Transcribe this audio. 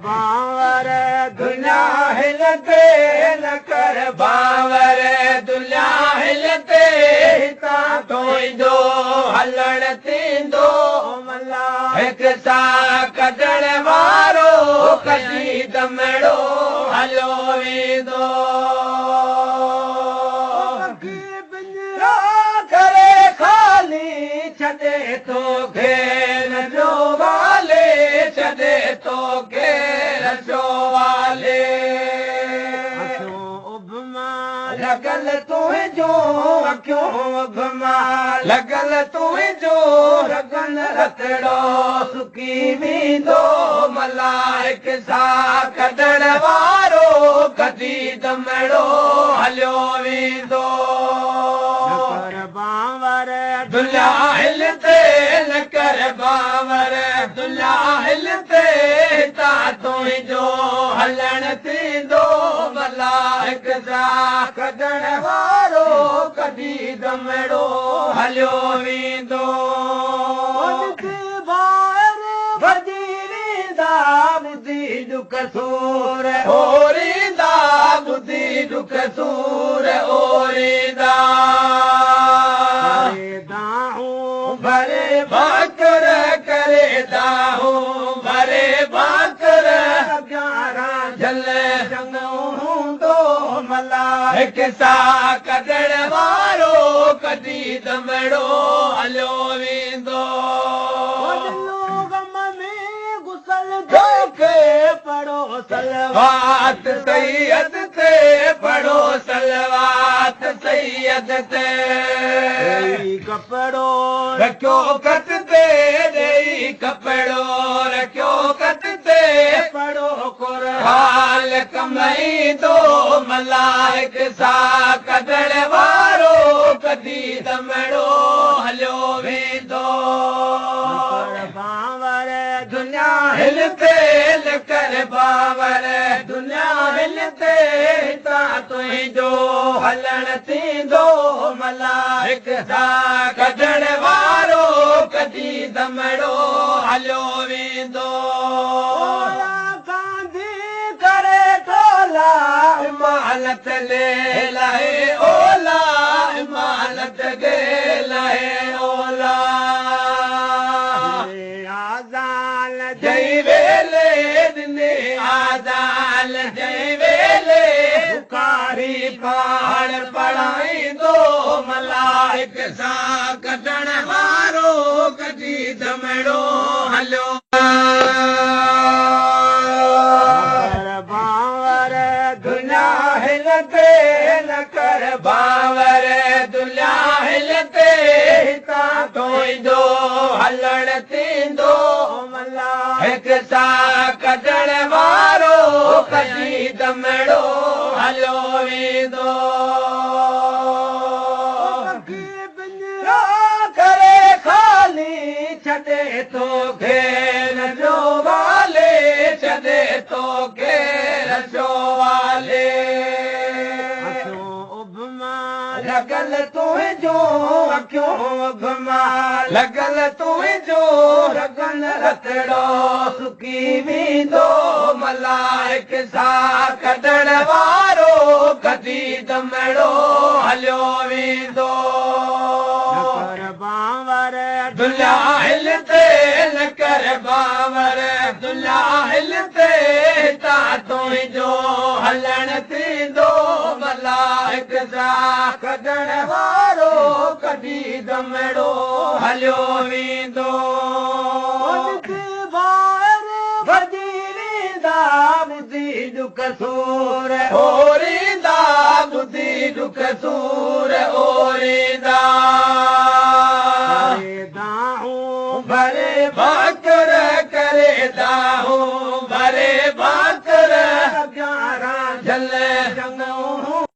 बावर दुनिया हिलते न कर बावर दुनिया हिलते हिता थोइंदो हलण थींदो मला हिकु सां कढण वारो कढी दमड़ो हलियो वेंदो करे खाली छॾे थो घेर जो वाले छॾे थो घेर जो वाले लॻल तुंहिंजो अखियूं उभमा लॻल तुंहिंजो रगन रतड़ो सुकी वेंदो मलाइक सां कढण वारो कढी दमड़ो हलियो वेंदो दुनिया हिलते न कर बावर दुनिया हिलते हिता तुंहिंजो हलण थींदो मलाइक सां कढण वारो कढी दमड़ो हलियो वेंदो भॼी वेंदा ॿुधी दुख सूर ओरींदा ॿुधी दुख सूर ओरींदा भरे भाकर करे दाहूं भरे भाकर 11 झल चङो हूंदो मलाइक सां कढण वारो कढी दमड़ो हलियो वेंदो गम में गुसल जोके पढ़ो सलवात सैयद ते पढ़ो सलवात सैयद ते कपड़ो रखियो कट ते ॾेई कपड़ो रखियो कट ते पढ़ो कुरान कमाईंदो मलाइक सां कढण वारो कढी दमड़ो हलियो वेंदो बावर दुनिया हिलते न कर बावर दुनिया हिलते हिता तुंहिंजो हलण थींदो मलाइक सां कढण वारो कढी दमड़ो हलियो वेंदो गांधी करे थोला इमानत ले लाहे ओला इमानत गे लाहे ओला आज़ान जय वेले दिने आज़ान जय वेले बुखारी पाण पढ़ाईंदो मलाइक सां कढण वारो कढी दमड़ो हलियो बावर दुनिया हिलते न कर बावर दुनिया हिलते हिता तुंहिंजो हलण थींदो मलाइक सां कढण वारो कढी दमड़ो हलियो वेंदो करे खाली छॾे थो घेर जो वाले छॾे थो घेर जो वाले लॻल तुंहिंजो अखियूं उभमा लॻल तुंहिंजो रगन रतड़ो सुकी वेंदो मलाइक सां कढण वारो कढी दमड़ो हलियो वेंदो दुनिया हिलते न कर बावर दुनिया हिलते हिता तुंहिंजो हलण थींदो मलाइक सां कढण वारो कढी दमड़ो हलियो वेंदो भॼी वेंदा ॿुधी दुख सूर ओरींदा ॿुधी दुख सूर ओरींदा भरे भाकर करे दाहूं भरे भाकर 11 झल चङो